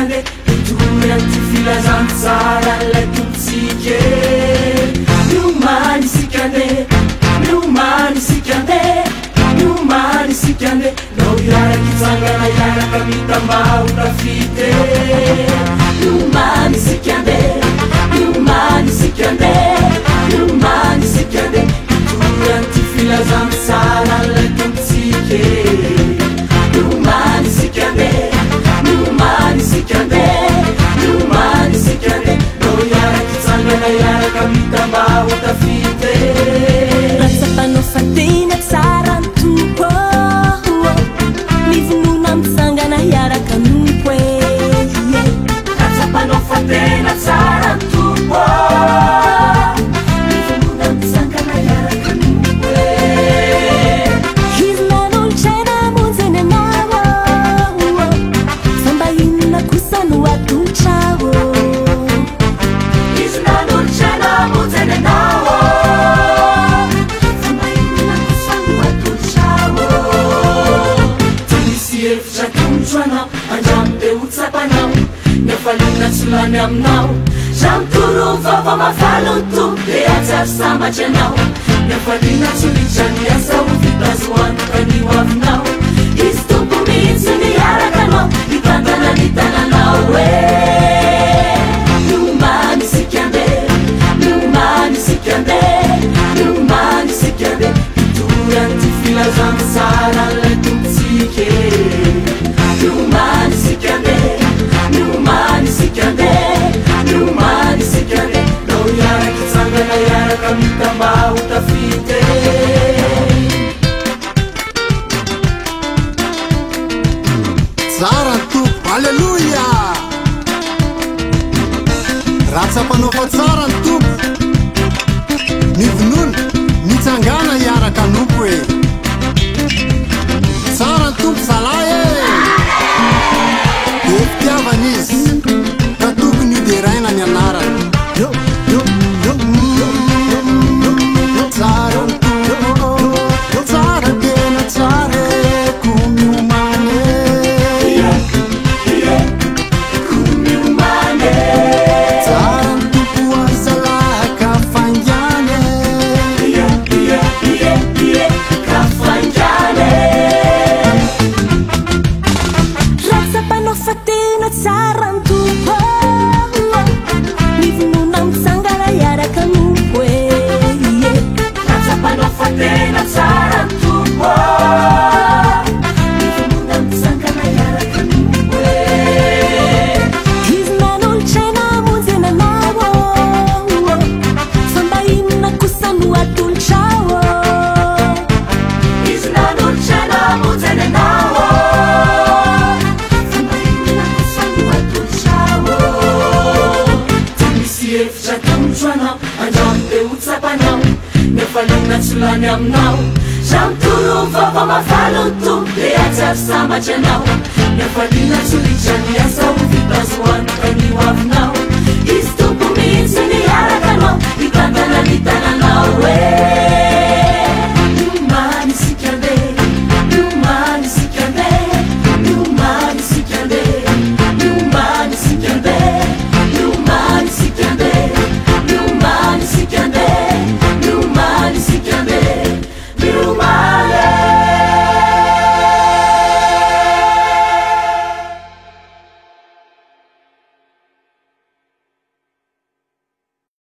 sikande ituranty filazantsara lay tombotsika miomany sikande miomany sikande miomany sikande nao iaraky itsangana iaraka mitambaho tafite miomany sikande miomany sikande miomany sikande ituranty filazantsara lay tombotsika miomany sikande miomany sikande miomany sikande nao iaraky itsangana iaraka mitambaho tafite ratsapanao fatena tsara ny tompo mivonona mitsangana iaraka nompo ratsapanao fatena tsara ny tompo mivonona mitsangana iaraka nompo izy nan'olotrena monjeny anao famba inona kosa no atolotrao izy nan'olotrena monjeny anao famba inona kosa no atolotrao tsy misy hevitra tomotro anao andramo de ho tsapanao nefalina tsy lany aminao ramotoro vava mafalony tompo de atsary sambatry anao nefalina tsy lidra ny asa ho vitazoantoka nio avinao izy tompo mihitsy niaraka anao hitantana ny tananao hoe miomany sikande miomany sikande miomany sikande itoranty filazantsara lay tombotsika miomany sikande miomany sikande miomany sikande nao iaraky tsangana iaraka mitambaho tafite tsara ny tompo alleluia ratsapanao fa tsara ny tompo mivonona mitsangana iaraka nompo e tsara ny tompo zalahy e fitiavana izy ka tokony ideraina ny anarany tsara ny tompo tsara tena tsara ko miomany tsara ny tompo azalahy ka fangany ratsapanao fatena tsara ny tompo mivonona mitsangana iaraka nompo ratsapanao fatena tsara ny tompo mivonona mitsangana iaraka nompo izy nan'olotrena monjeny anao famba inona kosa no atolotrao izy nan'olotrena monjeny anao famba inona kosa no atolotrao tsy misy hevitra tomotro anao andramo de ho tsapanao nefalina tsy lany aminao ramotoro vava mafalony tompo de atsary sambatry anao nefalina tsy lidra ny asa ho vitazoantoka nio avinao izy tompo